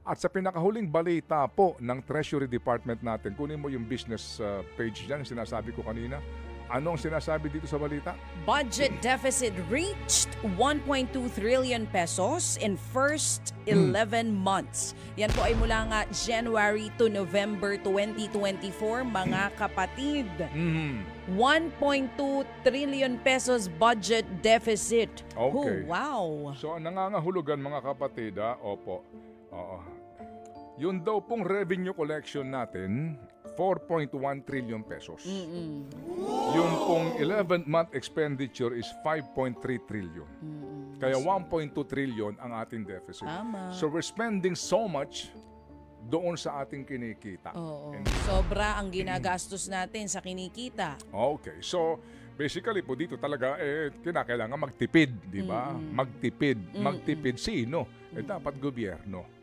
At sa pinakahuling balita po ng Treasury Department natin, kunin mo yung business page dyan, sinasabi ko kanina. Anong sinasabi dito sa balita? Budget deficit reached 1.2 trillion pesos in first 11 months. Yan po ay mula nga January to November 2024, mga kapatid. 1.2 trillion pesos budget deficit. Okay. Oh, wow. So, nangangahulugan mga kapatid, opo. Oo. Yun daw pong revenue collection natin, 4.1 trillion pesos. Yung pong 11th-month expenditure is 5.3 trillion. Kaya 1.2 trillion ang ating deficit. Tama. So we're spending so much doon sa ating kinikita. Oo. Sobra ang ginagastos natin sa kinikita. Okay. So basically po dito talaga kinakailangan magtipid, di ba? Magtipid. Magtipid sino? Dapat gobyerno.